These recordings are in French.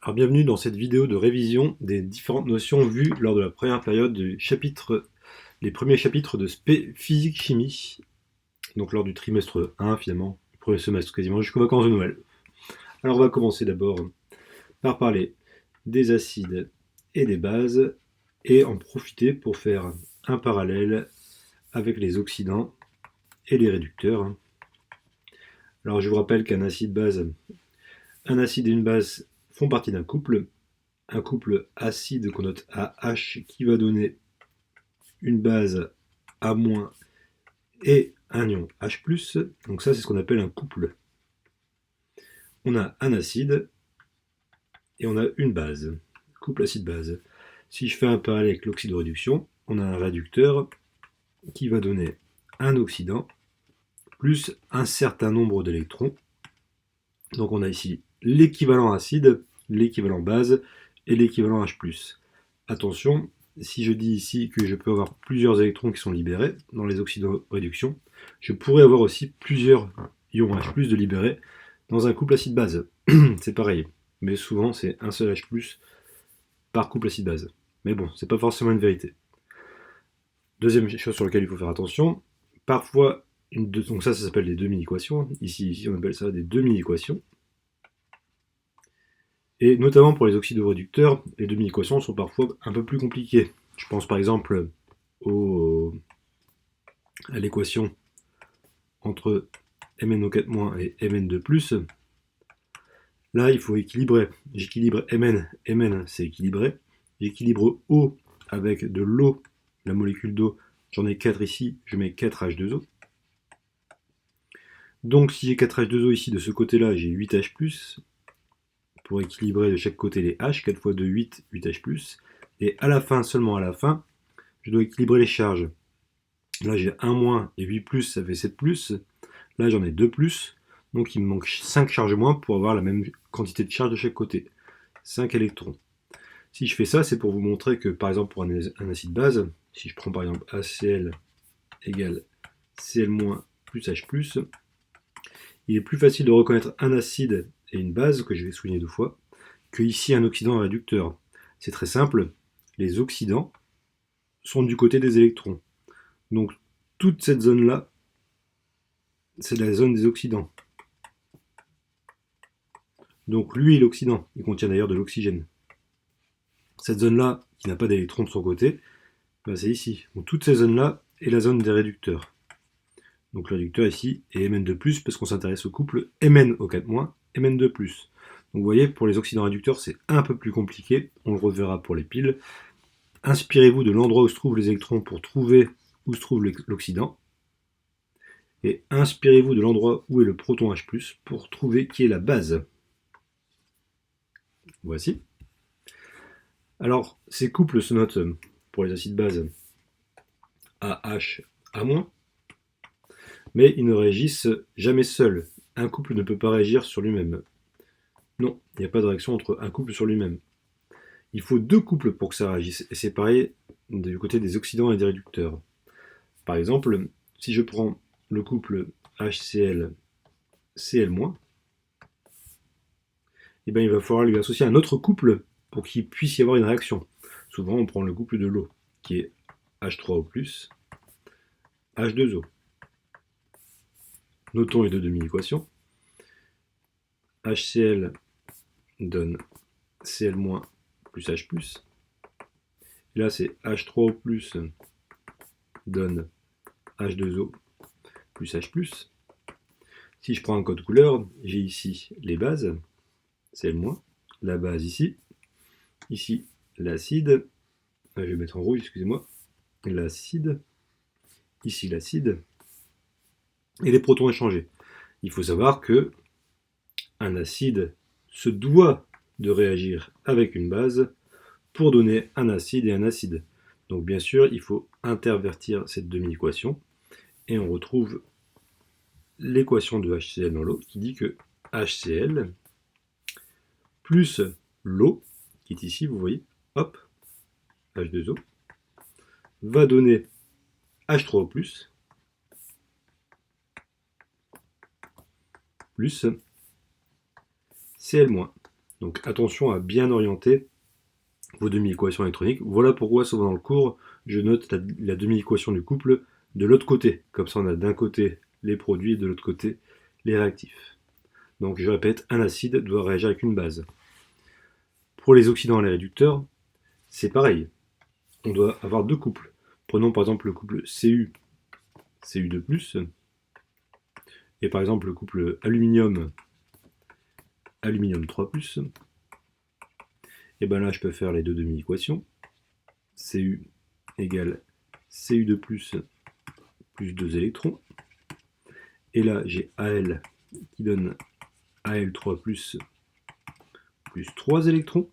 Alors bienvenue dans cette vidéo de révision des différentes notions vues lors de la première période les premiers chapitres de spé physique-chimie, donc lors du trimestre 1 finalement, du premier semestre quasiment jusqu'aux vacances de Noël. Alors on va commencer d'abord par parler des acides et des bases et en profiter pour faire un parallèle avec les oxydants et les réducteurs. Alors je vous rappelle un acide et une base font partie d'un couple. Un couple acide qu'on note AH qui va donner une base A- et un ion H+. Donc ça, c'est ce qu'on appelle un couple. On a un acide et on a une base. Couple acide-base. Si je fais un parallèle avec l'oxydoréduction, on a un réducteur qui va donner un oxydant plus un certain nombre d'électrons. Donc on a ici l'équivalent acide, l'équivalent base et l'équivalent H+. Attention, si je dis ici que je peux avoir plusieurs électrons qui sont libérés dans les oxydoréductions, je pourrais avoir aussi plusieurs ions H+ de libérés dans un couple acide-base. C'est pareil, mais souvent c'est un seul H+ par couple acide-base. Mais bon, c'est pas forcément une vérité. Deuxième chose sur laquelle il faut faire attention, parfois, donc ça s'appelle des demi-équations. Ici, on appelle ça des demi-équations. Et notamment pour les oxydoréducteurs, les demi-équations sont parfois un peu plus compliquées. Je pense par exemple à l'équation entre MnO4- et Mn2+. Là, il faut équilibrer. J'équilibre Mn c'est équilibré. J'équilibre O avec de l'eau, la molécule d'eau. J'en ai 4 ici, je mets 4H2O. Donc si j'ai 4H2O ici, de ce côté-là, j'ai 8H+, pour équilibrer de chaque côté les H, 4 fois 2, 8, 8H+. Et à la fin, seulement à la fin, je dois équilibrer les charges. Là, j'ai 1- et 8+, ça fait 7+. Là, j'en ai 2+. Donc, il me manque 5 charges moins pour avoir la même quantité de charge de chaque côté. 5 électrons. Si je fais ça, c'est pour vous montrer que, par exemple, pour un acide base, si je prends par exemple ACl égale Cl- plus H+, il est plus facile de reconnaître un acide et une base, que je vais souligner 2 fois, que ici un oxydant et un réducteur. C'est très simple, les oxydants sont du côté des électrons. Donc toute cette zone-là, c'est la zone des oxydants. Donc lui est l'oxydant, il contient d'ailleurs de l'oxygène. Cette zone-là, qui n'a pas d'électrons de son côté, ben c'est ici. Donc toute cette zone-là est la zone des réducteurs. Donc le réducteur ici est Mn2+, parce qu'on s'intéresse au couple MnO4- et Mn2+. Donc vous voyez, pour les oxydants réducteurs, c'est un peu plus compliqué, on le reverra pour les piles. Inspirez-vous de l'endroit où se trouvent les électrons pour trouver où se trouve l'oxydant. Et inspirez-vous de l'endroit où est le proton H+, pour trouver qui est la base. Voici. Alors, ces couples se notent pour les acides bases AH, A-, mais ils ne réagissent jamais seuls. Un couple ne peut pas réagir sur lui-même. Non, il n'y a pas de réaction entre un couple sur lui-même. Il faut 2 couples pour que ça réagisse, et c'est pareil du côté des oxydants et des réducteurs. Par exemple, si je prends le couple HCl, Cl-, eh bien, il va falloir lui associer un autre couple pour qu'il puisse y avoir une réaction. Souvent, on prend le couple de l'eau, qui est H3O+, H2O. Notons les deux demi-équations. HCl donne Cl- plus H+. Et là, c'est H3O+, donne H2O plus H+. Si je prends un code couleur, j'ai ici les bases, Cl-, la base ici l'acide, je vais mettre en rouge, excusez-moi, l'acide, ici l'acide, et les protons échangés. Il faut savoir que un acide se doit de réagir avec une base pour donner un acide et un acide. Donc bien sûr, il faut intervertir cette demi-équation et on retrouve l'équation de HCl dans l'eau qui dit que HCl plus l'eau, qui est ici, vous voyez, hop, H2O, va donner H3O+, plus Cl-. Donc attention à bien orienter vos demi-équations électroniques. Voilà pourquoi souvent dans le cours, je note la demi-équation du couple de l'autre côté. Comme ça on a d'un côté les produits et de l'autre côté les réactifs. Donc je répète, un acide doit réagir avec une base. Pour les oxydants et les réducteurs, c'est pareil. On doit avoir deux couples. Prenons par exemple le couple Cu, Cu2+, et par exemple le couple aluminium, aluminium 3+. Et bien là, je peux faire les deux demi-équations. Cu égale Cu2+, plus 2 électrons. Et là, j'ai Al qui donne Al3+, plus 3 électrons.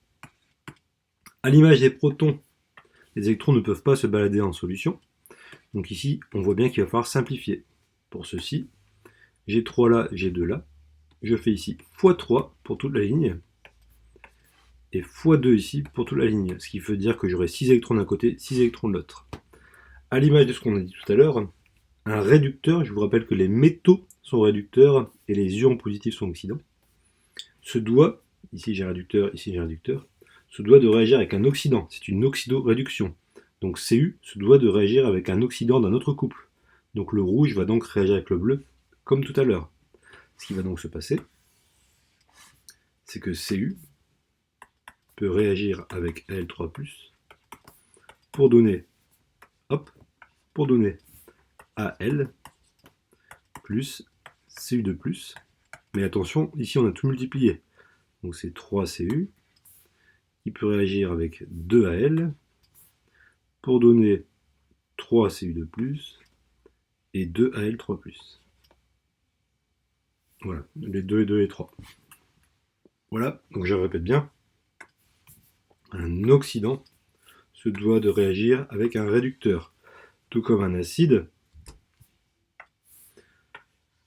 À l'image des protons, les électrons ne peuvent pas se balader en solution. Donc ici, on voit bien qu'il va falloir simplifier. Pour ceci, j'ai 3 là, j'ai 2 là. Je fais ici x3 pour toute la ligne. Et x2 ici pour toute la ligne. Ce qui veut dire que j'aurai 6 électrons d'un côté, 6 électrons de l'autre. À l'image de ce qu'on a dit tout à l'heure, un réducteur, je vous rappelle que les métaux sont réducteurs et les ions positifs sont oxydants, se doit, ici j'ai réducteur, ici j'ai réducteur, se doit de réagir avec un oxydant. C'est une oxydoréduction. Donc Cu se doit de réagir avec un oxydant d'un autre couple. Donc le rouge va donc réagir avec le bleu, comme tout à l'heure. Ce qui va donc se passer, c'est que Cu peut réagir avec Al3+, pour donner, pour donner Al plus Cu2+. Mais attention, ici on a tout multiplié. Donc c'est 3Cu qui peut réagir avec 2Al pour donner 3Cu2+, et 2Al3+. Voilà, les 2 et 2 et 3. Voilà, donc je répète bien, un oxydant se doit de réagir avec un réducteur, tout comme un acide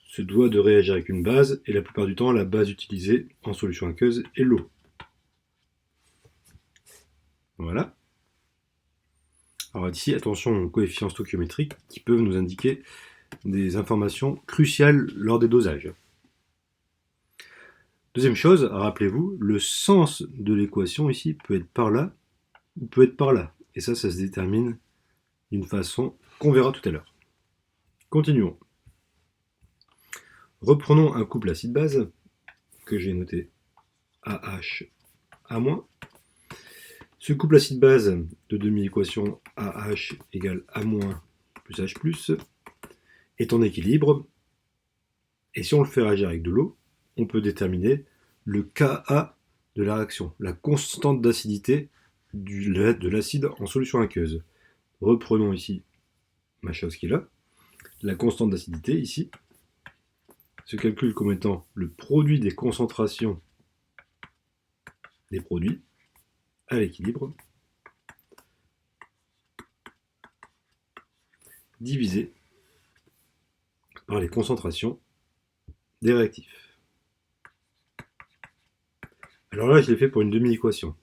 se doit de réagir avec une base, et la plupart du temps, la base utilisée en solution aqueuse est l'eau. Voilà. Alors ici, attention aux coefficients stoichiométriques qui peuvent nous indiquer des informations cruciales lors des dosages. Deuxième chose, rappelez-vous, le sens de l'équation ici peut être par là ou peut être par là. Et ça se détermine d'une façon qu'on verra tout à l'heure. Continuons. Reprenons un couple acide-base que j'ai noté AH A-. Ce couple acide-base de demi-équation AH égale A- plus H+, est en équilibre. Et si on le fait réagir avec de l'eau, on peut déterminer le Ka de la réaction, la constante d'acidité de l'acide en solution aqueuse. Reprenons ici ma chose qui est là. La constante d'acidité, ici, se calcule comme étant le produit des concentrations des produits à l'équilibre divisé par les concentrations des réactifs. Alors là, je l'ai fait pour une demi-équation.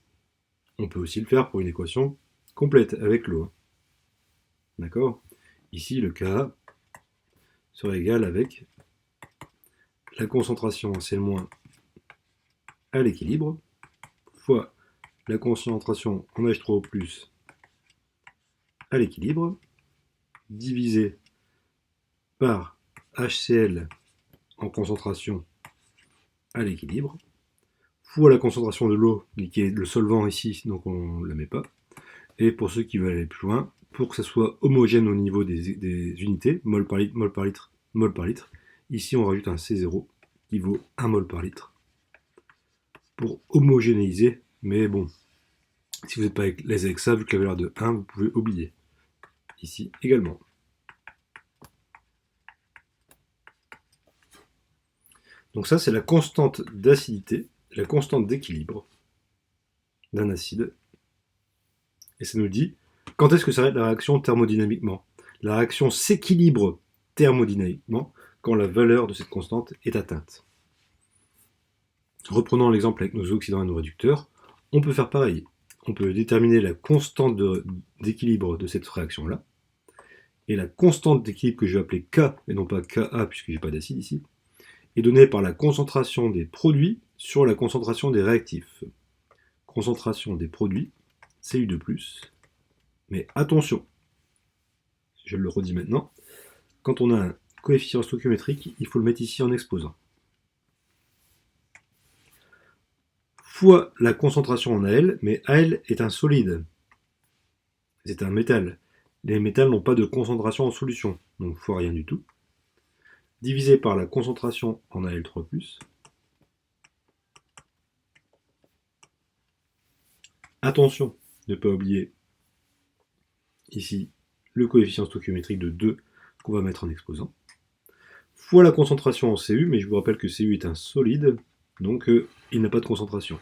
On peut aussi le faire pour une équation complète avec l'eau. D'accord? Ici, le Ka serait égal avec la concentration en Cl- à l'équilibre fois la concentration en H3O+ à l'équilibre divisé par HCl en concentration à l'équilibre fois la concentration de l'eau, qui est le solvant ici, donc on ne la met pas. Et pour ceux qui veulent aller plus loin, pour que ça soit homogène au niveau des unités, mol par litre, mol par litre, mol par litre, ici on rajoute un C0 qui vaut 1 mol par litre pour homogénéiser. Mais bon, si vous n'êtes pas à l'aise avec ça, vu que la valeur de 1, vous pouvez oublier. Ici également. Donc ça, c'est la constante d'acidité, la constante d'équilibre d'un acide. Et ça nous dit quand est-ce que s'arrête la réaction thermodynamiquement. La réaction s'équilibre thermodynamiquement quand la valeur de cette constante est atteinte. Reprenons l'exemple avec nos oxydants et nos réducteurs. On peut faire pareil. On peut déterminer la constante d'équilibre de cette réaction-là. Et la constante d'équilibre que je vais appeler K, et non pas Ka, puisque je n'ai pas d'acide ici, est donnée par la concentration des produits sur la concentration des réactifs. Concentration des produits, Cu2+. Mais attention, je le redis maintenant, quand on a un coefficient stoichiométrique, il faut le mettre ici en exposant. Fois la concentration en Al, mais Al est un solide. C'est un métal. Les métals n'ont pas de concentration en solution, donc fois rien du tout. Divisé par la concentration en Al3+. Attention, ne pas oublier ici le coefficient stoichiométrique de 2 qu'on va mettre en exposant. Fois la concentration en Cu, mais je vous rappelle que Cu est un solide, donc il n'a pas de concentration.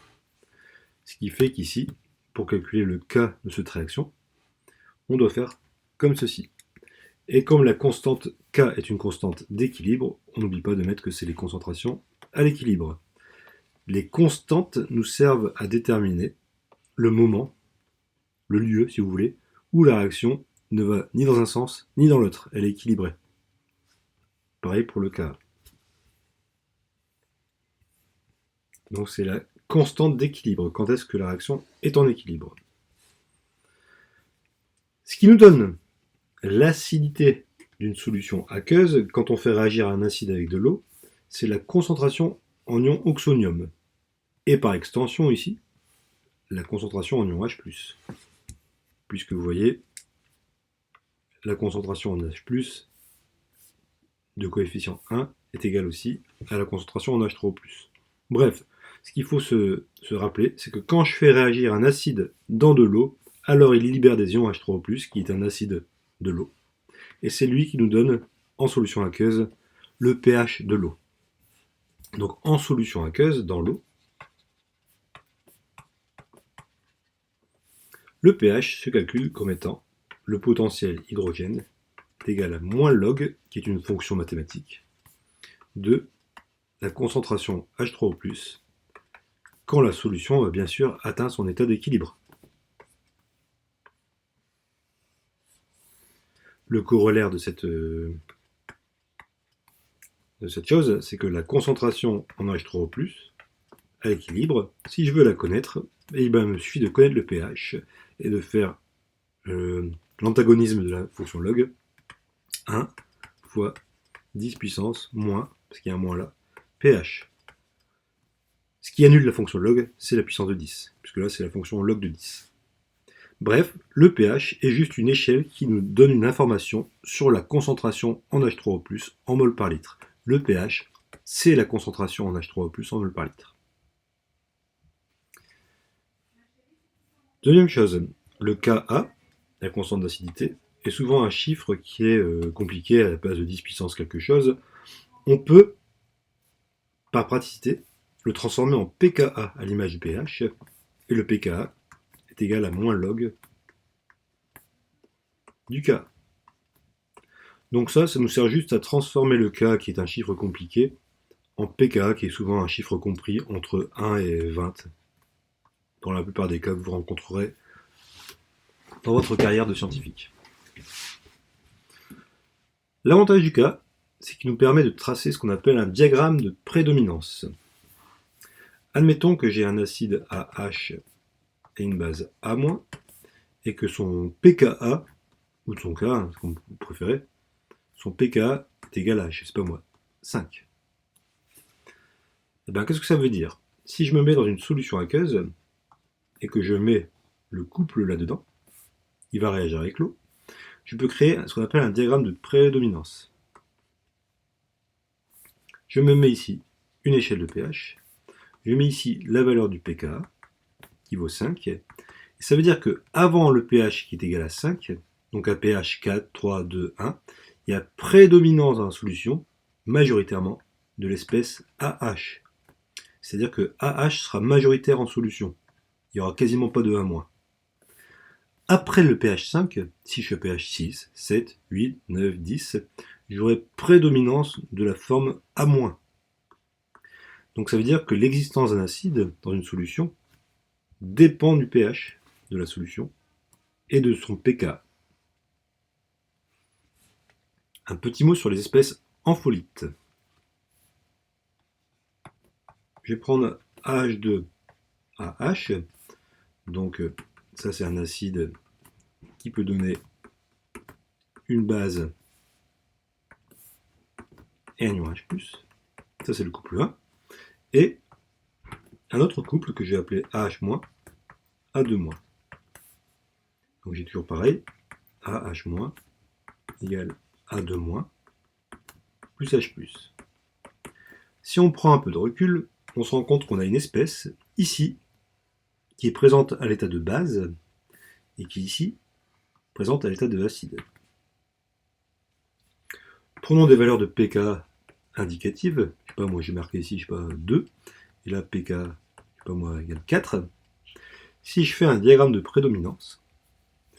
Ce qui fait qu'ici, pour calculer le K de cette réaction, on doit faire comme ceci. Et comme la constante K est une constante d'équilibre, on n'oublie pas de mettre que c'est les concentrations à l'équilibre. Les constantes nous servent à déterminer le moment, le lieu si vous voulez, où la réaction ne va ni dans un sens ni dans l'autre, elle est équilibrée. Pareil pour le K. Donc c'est la constante d'équilibre, quand est-ce que la réaction est en équilibre. Ce qui nous donne l'acidité d'une solution aqueuse, quand on fait réagir un acide avec de l'eau, c'est la concentration en ion oxonium. Et par extension ici, la concentration en ion H+. Puisque vous voyez, la concentration en H+, de coefficient 1, est égale aussi à la concentration en H3O+. Bref, ce qu'il faut se rappeler, c'est que quand je fais réagir un acide dans de l'eau, alors il libère des ions H3O+, qui est un acide de l'eau. Et c'est lui qui nous donne, en solution aqueuse, le pH de l'eau. Donc en solution aqueuse, dans l'eau, le pH se calcule comme étant le potentiel hydrogène est égal à moins log, qui est une fonction mathématique, de la concentration H3O+, quand la solution a bien sûr atteint son état d'équilibre. Le corollaire de cette chose, c'est que la concentration en H3O+, à l'équilibre, si je veux la connaître, il me suffit de connaître le pH et de faire l'antagonisme de la fonction log, 1 fois 10 puissance moins, parce qu'il y a un moins là, pH. Ce qui annule la fonction log, c'est la puissance de 10, puisque là c'est la fonction log de 10. Bref, le pH est juste une échelle qui nous donne une information sur la concentration en H3O+, en mol par litre. Le pH, c'est la concentration en H3O+, en mol par litre. Deuxième chose, le Ka, la constante d'acidité, est souvent un chiffre qui est compliqué à la place de 10 puissance quelque chose. On peut, par praticité, le transformer en pKa à l'image du pH, et le pKa est égal à moins log du K. Donc ça nous sert juste à transformer le K, qui est un chiffre compliqué, en pKa, qui est souvent un chiffre compris entre 1 et 20, dans la plupart des cas que vous rencontrerez dans votre carrière de scientifique. L'avantage du K, c'est qu'il nous permet de tracer ce qu'on appelle un diagramme de prédominance. Admettons que j'ai un acide AH et une base A-, et que son pKa, ou son K, ce que vous préférez, son pKa est égal à, je sais pas moi, 5. Et bien, qu'est-ce que ça veut dire? Si je me mets dans une solution aqueuse, et que je mets le couple là-dedans, il va réagir avec l'eau, je peux créer ce qu'on appelle un diagramme de prédominance. Je me mets ici une échelle de pH, je mets ici la valeur du pKa, qui vaut 5, et ça veut dire que avant le pH qui est égal à 5, donc à pH 4, 3, 2, 1, il y a prédominance dans la solution, majoritairement, de l'espèce AH. C'est-à-dire que AH sera majoritaire en solution. Il n'y aura quasiment pas de A-. Après le pH 5, si je suis à pH 6, 7, 8, 9, 10, j'aurai prédominance de la forme A-. Donc ça veut dire que l'existence d'un acide dans une solution dépend du pH de la solution et de son pK. Un petit mot sur les espèces ampholites. Je vais prendre H2AH. Donc ça c'est un acide qui peut donner une base et un ion H+. Ça c'est le couple 1. Et un autre couple que je vais appeler AH-, A2-. Donc j'ai toujours pareil, AH- égale A2- plus H+. Si on prend un peu de recul, on se rend compte qu'on a une espèce ici qui est présente à l'état de base et qui ici présente à l'état de acide. Prenons des valeurs de pK indicatives. Je sais pas, moi j'ai marqué ici, je sais pas, 2, et là pK, je sais pas moi, égale 4. Si je fais un diagramme de prédominance,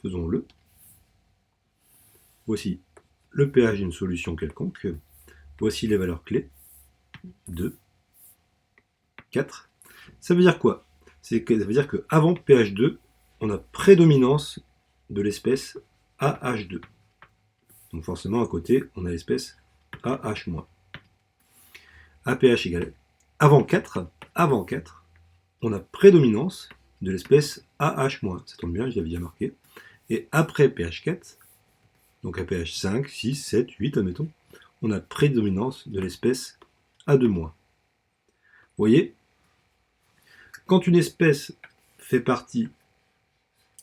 faisons-le. Voici le pH d'une solution quelconque. Voici les valeurs clés. 2, 4. Ça veut dire quoi? Ça veut dire qu'avant pH 2, on a prédominance de l'espèce AH2. Donc forcément, à côté, on a l'espèce AH-. À pH égale avant 4, on a prédominance de l'espèce AH-. Ça tombe bien, je l'avais déjà marqué. Et après pH 4, donc à pH 5, 6, 7, 8, admettons, on a prédominance de l'espèce A2-. Vous voyez, quand une espèce fait partie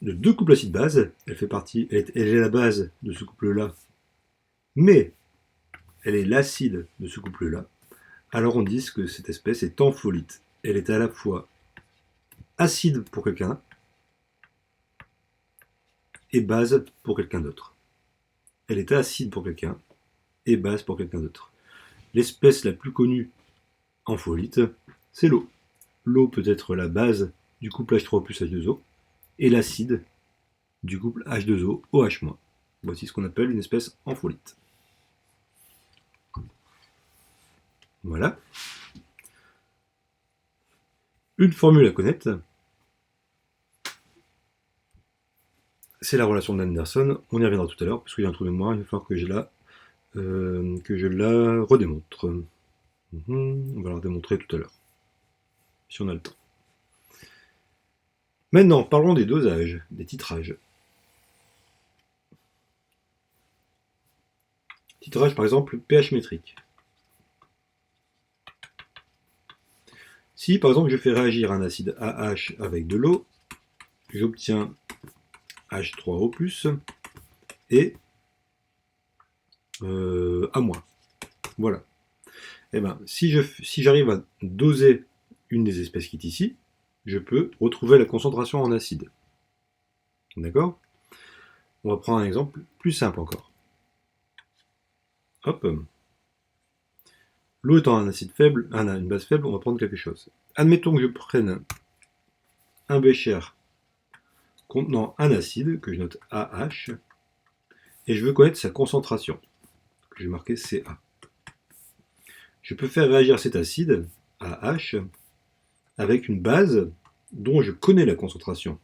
de deux couples acide-base, elle est la base de ce couple-là, mais elle est l'acide de ce couple-là, alors on dit que cette espèce est ampholyte. Elle est à la fois acide pour quelqu'un et base pour quelqu'un d'autre. Elle est acide pour quelqu'un et base pour quelqu'un d'autre. L'espèce la plus connue ampholyte, c'est l'eau. L'eau peut être la base du couple H3 plus H2O et l'acide du couple H2O OH-. Voici ce qu'on appelle une espèce ampholyte. Voilà. Une formule à connaître, c'est la relation d'Anderson. On y reviendra tout à l'heure, parce qu'il y a un trou de mémoire, il va falloir que je la redémontre. On va la redémontrer tout à l'heure, si on a le temps. Maintenant, parlons des dosages, des titrages. Titrage, par exemple, pH métrique. Si, par exemple, je fais réagir un acide AH avec de l'eau, j'obtiens H3O+, et A-. Voilà. Et ben, si j'arrive à doser une des espèces qui est ici, je peux retrouver la concentration en acide. D'accord? On va prendre un exemple plus simple encore. Hop. L'eau étant un acide faible, une base faible, on va prendre quelque chose. Admettons que je prenne un bécher contenant un acide, que je note AH, et je veux connaître sa concentration, que j'ai marqué Ca. Je peux faire réagir cet acide, AH, avec une base dont je connais la concentration.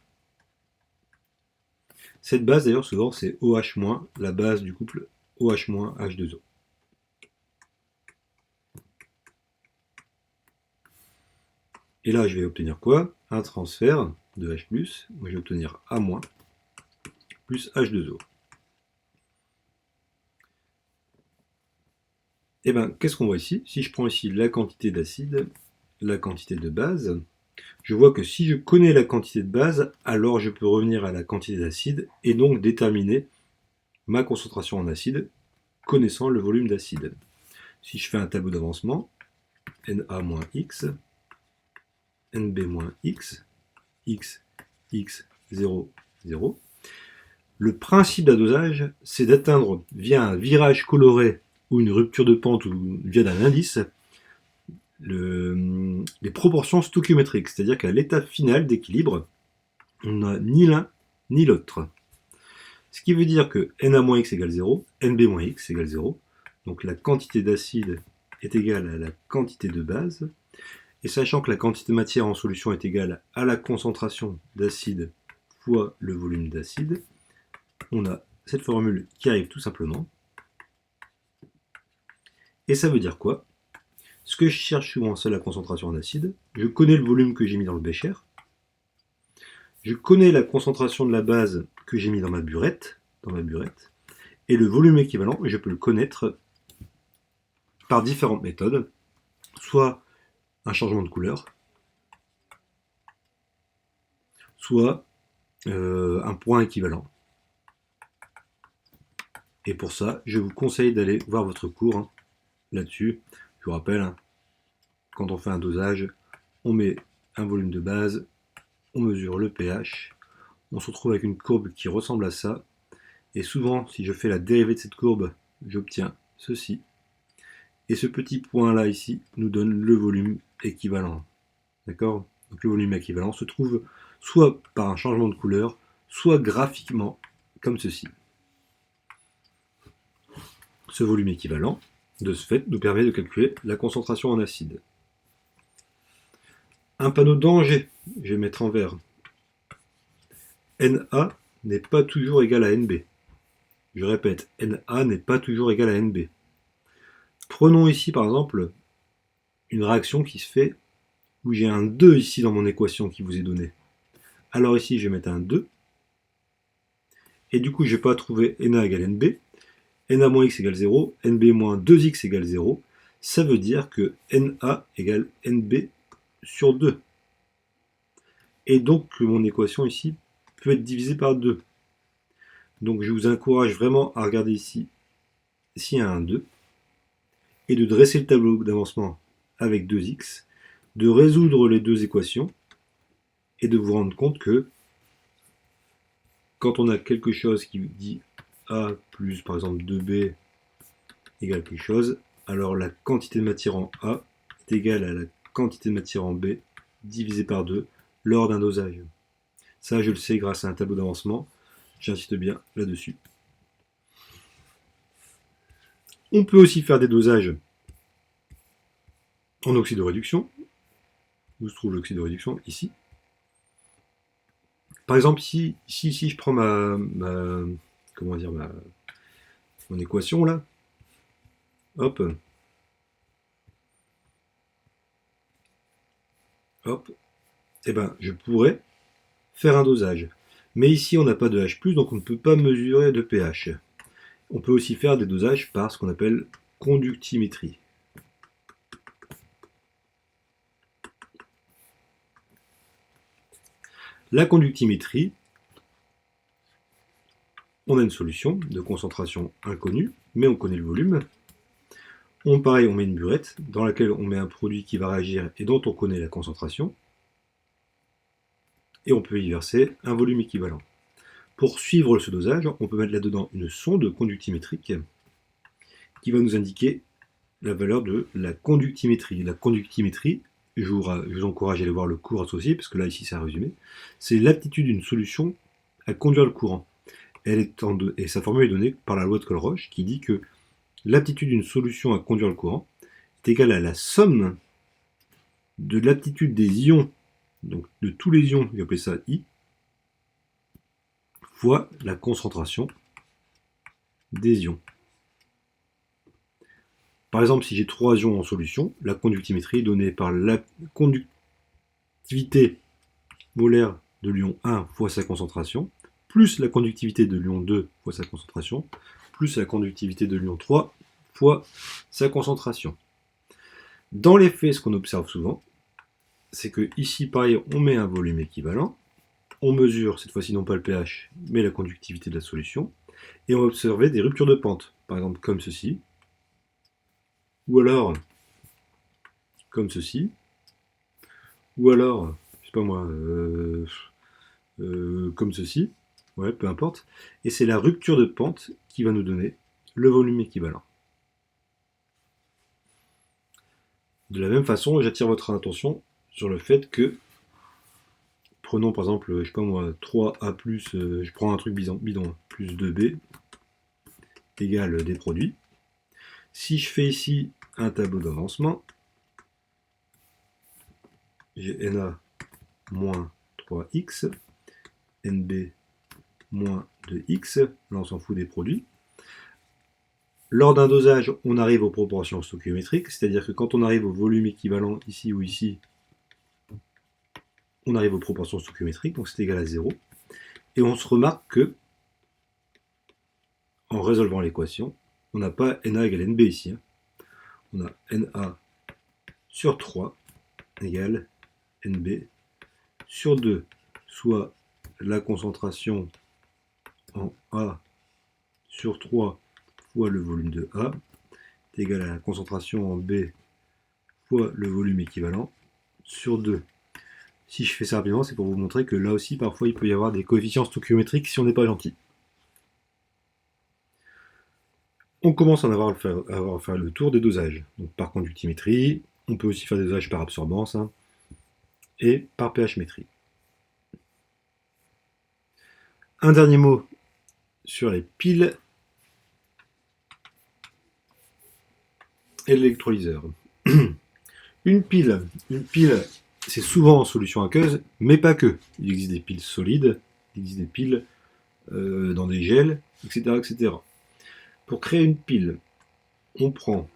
Cette base, d'ailleurs, souvent, c'est OH-, la base du couple OH-, H2O. Et là, je vais obtenir quoi? Un transfert de H+, moi je vais obtenir A- plus H2O. Et bien, qu'est-ce qu'on voit ici? Si je prends ici la quantité d'acide, la quantité de base, je vois que si je connais la quantité de base, alors je peux revenir à la quantité d'acide et donc déterminer ma concentration en acide, connaissant le volume d'acide. Si je fais un tableau d'avancement, Na-X, Nb-X, X, X, 0, 0. Le principe d'un dosage, c'est d'atteindre via un virage coloré ou une rupture de pente ou via un indice les proportions stoichiométriques, c'est-à-dire qu'à l'état final d'équilibre, on n'a ni l'un ni l'autre. Ce qui veut dire que Na-X égale 0, Nb-X égale 0, donc la quantité d'acide est égale à la quantité de base, et sachant que la quantité de matière en solution est égale à la concentration d'acide fois le volume d'acide, on a cette formule qui arrive tout simplement. Et ça veut dire quoi? Ce que je cherche souvent, c'est la concentration en acide. Je connais le volume que j'ai mis dans le bécher. Je connais la concentration de la base que j'ai mis dans ma burette. Et le volume équivalent, je peux le connaître par différentes méthodes. Soit un changement de couleur, soit un point équivalent. Et pour ça, je vous conseille d'aller voir votre cours là-dessus. Je vous rappelle, quand on fait un dosage, on met un volume de base, on mesure le pH, on se retrouve avec une courbe qui ressemble à ça. Et souvent, si je fais la dérivée de cette courbe, j'obtiens ceci. Et ce petit point-là ici nous donne le volume équivalent. D'accord? Donc le volume équivalent se trouve soit par un changement de couleur, soit graphiquement, comme ceci. Ce volume équivalent, de ce fait, nous permet de calculer la concentration en acide. Un panneau de danger, je vais mettre en vert. Na n'est pas toujours égal à Nb. Je répète, Na n'est pas toujours égal à Nb. Prenons ici par exemple une réaction qui se fait où j'ai un 2 ici dans mon équation qui vous est donnée. Alors ici je vais mettre un 2. Et du coup je ne vais pas trouver Na égale Nb. Na moins x égale 0, Nb moins 2x égale 0. Ça veut dire que Na égale Nb sur 2. Et donc mon équation ici peut être divisée par 2. Donc je vous encourage vraiment à regarder ici s'il y a un 2 et de dresser le tableau d'avancement avec 2x, de résoudre les deux équations et de vous rendre compte que quand on a quelque chose qui dit A plus par exemple 2B égale quelque chose, alors la quantité de matière en A est égale à la quantité de matière en B divisé par 2 lors d'un dosage. Ça je le sais grâce à un tableau d'avancement, j'insiste bien là-dessus. On peut aussi faire des dosages en oxyde de réduction. Où se trouve l'oxyde de réduction? Ici. Par exemple, si je prends mon équation là, hop, et ben je pourrais faire un dosage. Mais ici on n'a pas de H+, donc on ne peut pas mesurer de pH. On peut aussi faire des dosages par ce qu'on appelle conductimétrie. La conductimétrie, on a une solution de concentration inconnue, mais on connaît le volume. Pareil, on met une burette dans laquelle on met un produit qui va réagir et dont on connaît la concentration. Et on peut y verser un volume équivalent. Pour suivre ce dosage, on peut mettre là-dedans une sonde conductimétrique qui va nous indiquer la valeur de la conductimétrie. La conductimétrie, je vous encourage à aller voir le cours associé, parce que là, ici, c'est un résumé, c'est l'aptitude d'une solution à conduire le courant. Et sa formule est donnée par la loi de Colroche, qui dit que l'aptitude d'une solution à conduire le courant est égale à la somme de l'aptitude des ions, donc de tous les ions, je vais appeler ça I, fois la concentration des ions. Par exemple, si j'ai 3 ions en solution, la conductimétrie est donnée par la conductivité molaire de l'ion 1 fois sa concentration, plus la conductivité de l'ion 2 fois sa concentration, plus la conductivité de l'ion 3 fois sa concentration. Dans les faits, ce qu'on observe souvent, c'est que ici, pareil, on met un volume équivalent, on mesure, cette fois-ci non pas le pH, mais la conductivité de la solution, et on va observer des ruptures de pente, par exemple comme ceci, ou alors comme ceci, ou alors, je sais pas moi, comme ceci, ouais, peu importe, et c'est la rupture de pente qui va nous donner le volume équivalent. De la même façon, j'attire votre attention sur le fait que, prenons par exemple, je sais pas moi, 3A+, je prends un truc bidon, plus 2B, égale des produits. Si je fais ici un tableau d'avancement, j'ai Na moins 3x, Nb moins 2x, là on s'en fout des produits. Lors d'un dosage, on arrive aux proportions stoichiométriques, c'est-à-dire que quand on arrive au volume équivalent ici ou ici, on arrive aux proportions stoichiométriques, donc c'est égal à 0. Et on se remarque que, en résolvant l'équation, on n'a pas NA égale NB ici. On a NA sur 3 égale NB sur 2, soit la concentration en A sur 3 fois le volume de A est égal à la concentration en B fois le volume équivalent sur 2. Si je fais ça rapidement, c'est pour vous montrer que là aussi, parfois, il peut y avoir des coefficients stoichiométriques si on n'est pas gentil. On commence à avoir à faire le tour des dosages. Donc par conductimétrie, on peut aussi faire des dosages par absorbance et par pH-métrie. Un dernier mot sur les piles et l'électrolyseur. Une pile, c'est souvent en solution aqueuse, mais pas que. Il existe des piles solides, il existe des piles dans des gels, etc., etc. Pour créer une pile, on prend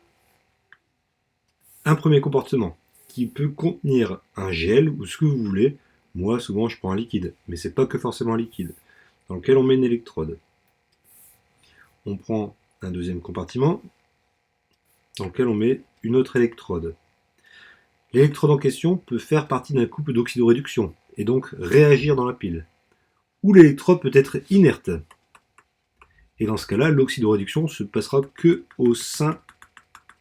un premier compartiment qui peut contenir un gel ou ce que vous voulez. Moi, souvent, je prends un liquide, mais c'est pas que forcément un liquide, dans lequel on met une électrode. On prend un deuxième compartiment dans lequel on met une autre électrode. L'électrode en question peut faire partie d'un couple d'oxydoréduction et donc réagir dans la pile. Ou l'électrode peut être inerte. Et dans ce cas-là, l'oxydoréduction se passera que au sein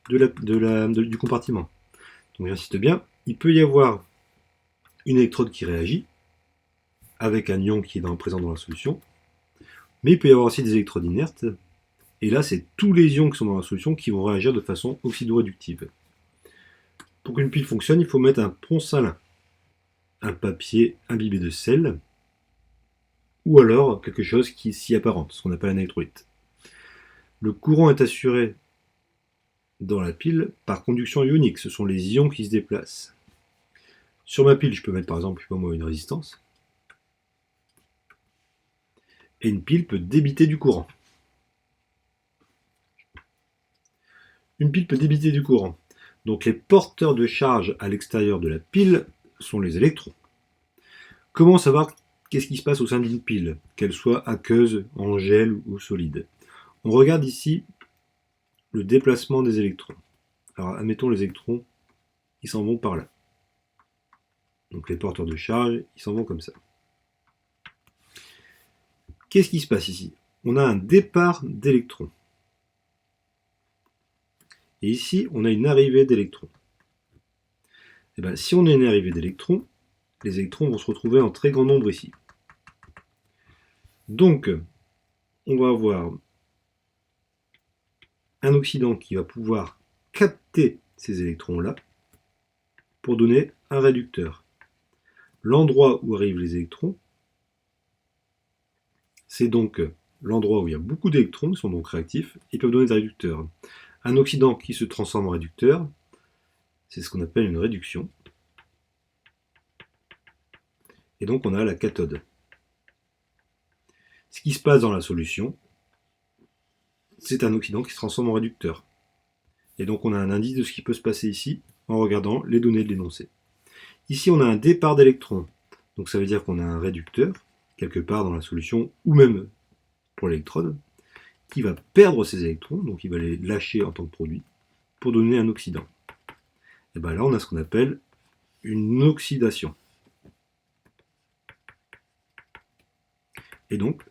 du compartiment. Donc j'insiste bien, il peut y avoir une électrode qui réagit avec un ion qui est présent dans la solution, mais il peut y avoir aussi des électrodes inertes, et là c'est tous les ions qui sont dans la solution qui vont réagir de façon oxydoréductive. Pour qu'une pile fonctionne, il faut mettre un pont salin, un papier imbibé de sel, ou alors quelque chose qui s'y apparente, ce qu'on appelle un électrolyte. Le courant est assuré dans la pile par conduction ionique, ce sont les ions qui se déplacent. Sur ma pile, je peux mettre par exemple, une résistance, et une pile peut débiter du courant. Une pile peut débiter du courant. Donc les porteurs de charge à l'extérieur de la pile sont les électrons. Comment savoir qu'est-ce qui se passe au sein d'une pile, qu'elle soit aqueuse, en gel ou solide? On regarde ici le déplacement des électrons. Alors admettons les électrons, ils s'en vont par là. Donc les porteurs de charge, ils s'en vont comme ça. Qu'est-ce qui se passe ici? On a un départ d'électrons. Et ici, on a une arrivée d'électrons. Et bien, si on a une arrivée d'électrons, les électrons vont se retrouver en très grand nombre ici. Donc, on va avoir un oxydant qui va pouvoir capter ces électrons-là pour donner un réducteur. L'endroit où arrivent les électrons, c'est donc l'endroit où il y a beaucoup d'électrons, qui sont donc réactifs, et peuvent donner des réducteurs. Un oxydant qui se transforme en réducteur, c'est ce qu'on appelle une réduction. Et donc on a la cathode. Ce qui se passe dans la solution, c'est un oxydant qui se transforme en réducteur. Et donc on a un indice de ce qui peut se passer ici en regardant les données de l'énoncé. Ici on a un départ d'électrons, donc ça veut dire qu'on a un réducteur, quelque part dans la solution, ou même pour l'électrode, qui va perdre ses électrons, donc il va les lâcher en tant que produit, pour donner un oxydant. Et bien là on a ce qu'on appelle une oxydation. Et donc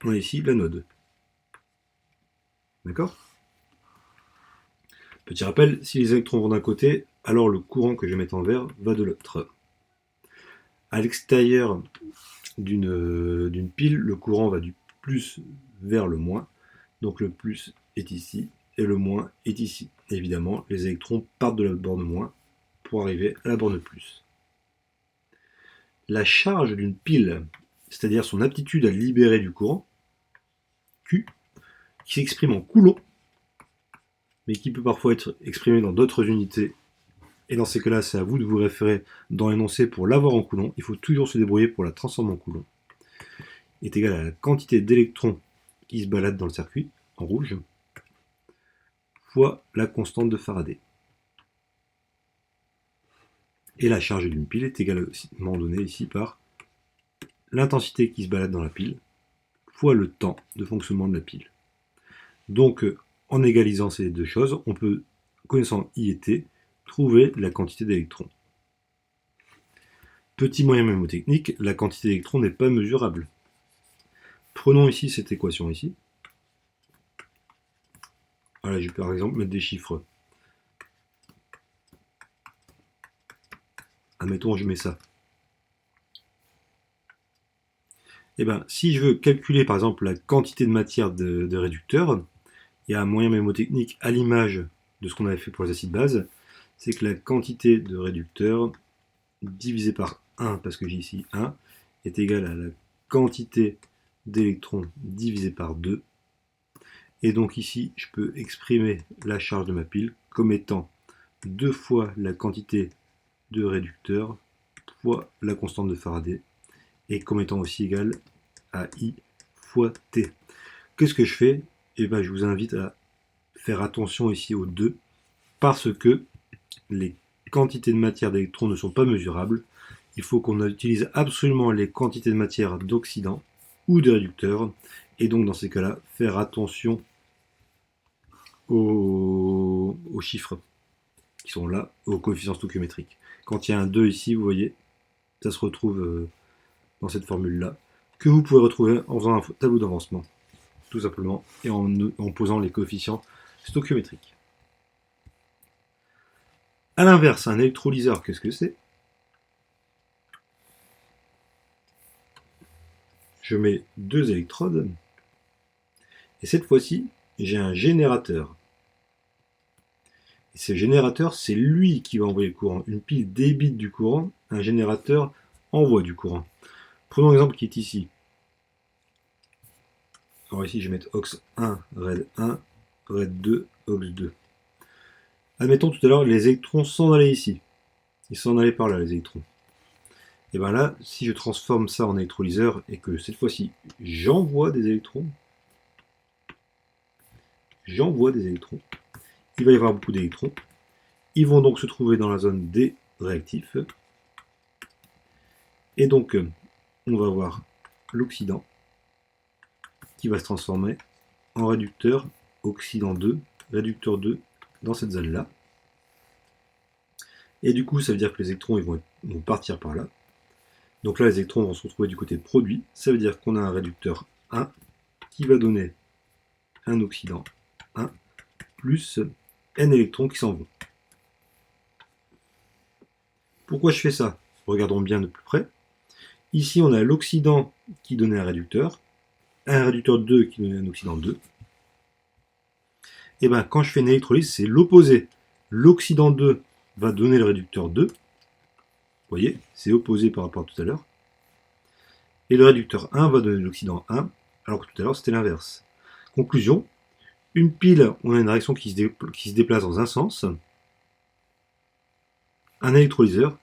on a ici l'anode. D'accord? Petit rappel, si les électrons vont d'un côté, alors le courant que je vais mettre en vert va de l'autre. À l'extérieur d'une pile, le courant va du plus vers le moins. Donc le plus est ici et le moins est ici. Et évidemment, les électrons partent de la borne moins pour arriver à la borne plus. La charge d'une pile, c'est-à-dire son aptitude à libérer du courant, Q, qui s'exprime en coulombs, mais qui peut parfois être exprimé dans d'autres unités. Et dans ces cas-là, c'est à vous de vous référer dans l'énoncé pour l'avoir en coulomb. Il faut toujours se débrouiller pour la transformer en coulomb. Est égal à la quantité d'électrons qui se baladent dans le circuit, en rouge, fois la constante de Faraday. Et la charge d'une pile est également donnée ici par l'intensité qui se balade dans la pile fois le temps de fonctionnement de la pile. Donc, en égalisant ces deux choses, on peut, connaissant I et T, trouver la quantité d'électrons. Petit moyen mnémotechnique, la quantité d'électrons n'est pas mesurable. Prenons ici cette équation ici. Voilà, je vais par exemple mettre des chiffres. Admettons, je mets ça. Et bien, si je veux calculer par exemple la quantité de matière de réducteur, il y a un moyen mnémotechnique à l'image de ce qu'on avait fait pour les acides bases, c'est que la quantité de réducteur divisé par 1, parce que j'ai ici 1, est égale à la quantité d'électrons divisé par 2. Et donc ici, je peux exprimer la charge de ma pile comme étant 2 fois la quantité de réducteur fois la constante de Faraday, et comme étant aussi égale à I fois T. Qu'est-ce que je fais? Eh bien, je vous invite à faire attention ici aux 2, parce que les quantités de matière d'électrons ne sont pas mesurables. Il faut qu'on utilise absolument les quantités de matière d'oxydant ou de réducteur, et donc dans ces cas-là, faire attention aux chiffres qui sont là, aux coefficients stoichiométriques. Quand il y a un 2 ici, vous voyez, ça se retrouve dans cette formule-là, que vous pouvez retrouver en faisant un tableau d'avancement, tout simplement, et en posant les coefficients stoichiométriques. A l'inverse, un électrolyseur, qu'est-ce que c'est? Je mets 2 électrodes, et cette fois-ci, j'ai un générateur. Et ce générateur, c'est lui qui va envoyer le courant. Une pile débite du courant, un générateur envoie du courant. Prenons l'exemple qui est ici. Alors ici, je vais mettre aux 1, RED 1, RED 2, aux 2. Admettons tout à l'heure, les électrons s'en allaient ici. Ils s'en allaient par là, les électrons. Et bien là, si je transforme ça en électrolyseur et que cette fois-ci, j'envoie des électrons, il va y avoir beaucoup d'électrons. Ils vont donc se trouver dans la zone des réactifs. Et donc, on va avoir l'oxydant qui va se transformer en réducteur oxydant 2, réducteur 2 dans cette zone-là. Et du coup, ça veut dire que les électrons ils vont partir par là. Donc là, les électrons vont se retrouver du côté produit. Ça veut dire qu'on a un réducteur 1 qui va donner un oxydant 1 plus n électrons qui s'en vont. Pourquoi je fais ça? Regardons bien de plus près. Ici, on a l'oxydant qui donnait un réducteur 2 qui donnait un oxydant 2. Et bien, quand je fais une électrolyse, c'est l'opposé. L'oxydant 2 va donner le réducteur 2. Vous voyez, c'est opposé par rapport à tout à l'heure. Et le réducteur 1 va donner l'oxydant 1, alors que tout à l'heure, c'était l'inverse. Conclusion, une pile, on a une réaction qui se déplace dans un sens. Un électrolyseur,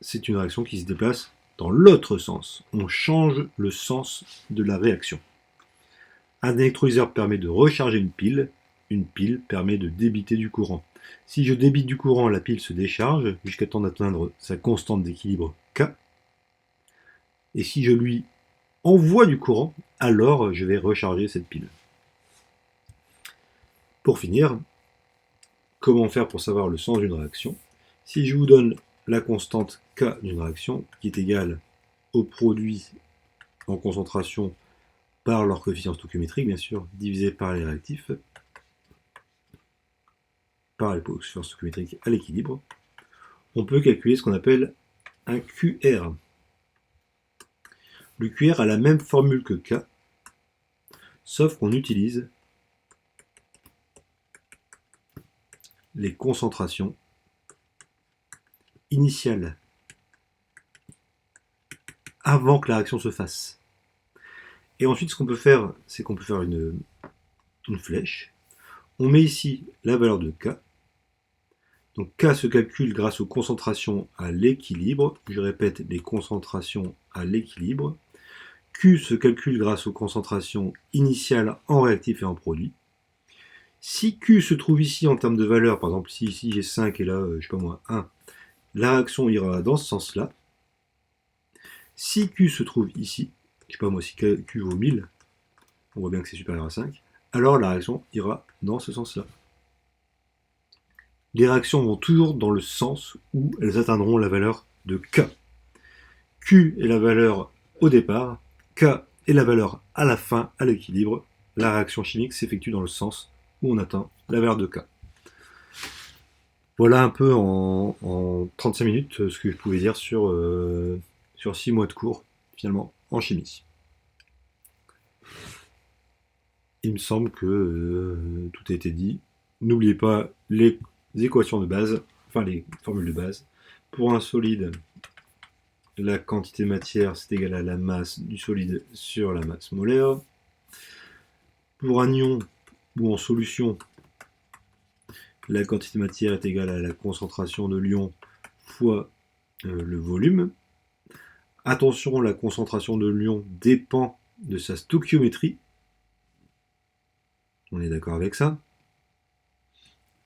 c'est une réaction qui se déplace dans l'autre sens. On change le sens de la réaction. Un électrolyseur permet de recharger une pile permet de débiter du courant. Si je débite du courant, la pile se décharge jusqu'à temps d'atteindre sa constante d'équilibre K. Et si je lui envoie du courant, alors je vais recharger cette pile. Pour finir, comment faire pour savoir le sens d'une réaction? Si je vous donne la constante K d'une réaction, qui est égale au produit en concentration par leur coefficient stoichiométrique, bien sûr, divisé par les réactifs, par les coefficients stoichiométriques à l'équilibre, on peut calculer ce qu'on appelle un QR. Le QR a la même formule que K, sauf qu'on utilise les concentrations initiales avant que la réaction se fasse. Et ensuite, ce qu'on peut faire, c'est qu'on peut faire une flèche. On met ici la valeur de K. Donc K se calcule grâce aux concentrations à l'équilibre. Je répète, les concentrations à l'équilibre. Q se calcule grâce aux concentrations initiales en réactif et en produit. Si Q se trouve ici en termes de valeur, par exemple si ici j'ai 5 et là, je sais pas moi, 1, la réaction ira dans ce sens-là. Si Q se trouve ici, je sais pas moi, si Q vaut 1000, on voit bien que c'est supérieur à 5, alors la réaction ira dans ce sens-là. Les réactions vont toujours dans le sens où elles atteindront la valeur de K. Q est la valeur au départ, K est la valeur à la fin, à l'équilibre. La réaction chimique s'effectue dans le sens où on atteint la valeur de K. Voilà un peu en 35 minutes ce que je pouvais dire sur 6 mois de cours, finalement, en chimie. Il me semble que tout a été dit. N'oubliez pas les équations de base, enfin les formules de base. Pour un solide, la quantité de matière, c'est égal à la masse du solide sur la masse molaire. Pour un ion ou en solution, la quantité de matière est égale à la concentration de l'ion fois le volume. Attention, la concentration de l'ion dépend de sa stoichiométrie. On est d'accord avec ça.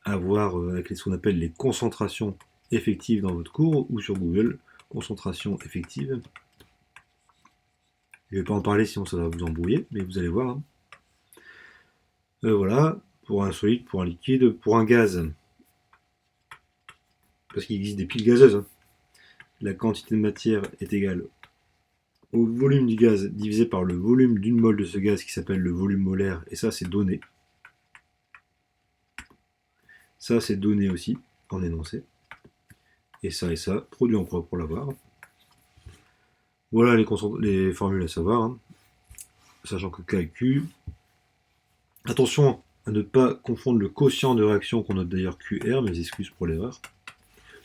À voir avec ce qu'on appelle les concentrations effectives dans votre cours ou sur Google, concentration effective. Je ne vais pas en parler sinon ça va vous embrouiller, mais vous allez voir. Hein. Voilà, pour un solide, pour un liquide, pour un gaz. Parce qu'il existe des piles gazeuses. Hein. La quantité de matière est égale au volume du gaz divisé par le volume d'une mole de ce gaz qui s'appelle le volume molaire, et ça c'est donné. Ça c'est donné aussi en énoncé. Et ça, produit en propre pour l'avoir. Voilà les formules à savoir. Hein. Sachant que K et Q. Attention à ne pas confondre le quotient de réaction qu'on note d'ailleurs QR, mes excuses pour l'erreur.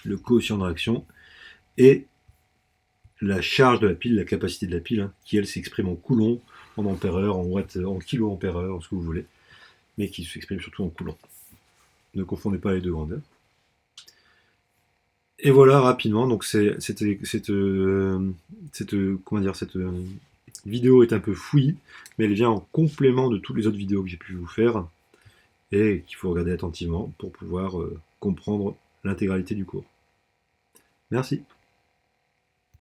Le quotient de réaction et la charge de la pile, la capacité de la pile, hein, qui elle s'exprime en coulomb, en ampère-heure, en watts, en kilo-ampère-heure, ce que vous voulez, mais qui s'exprime surtout en coulomb. Ne confondez pas les deux grandeurs. Et voilà rapidement, donc cette vidéo est un peu fouillie, mais elle vient en complément de toutes les autres vidéos que j'ai pu vous faire et qu'il faut regarder attentivement pour pouvoir comprendre l'intégralité du cours. Merci.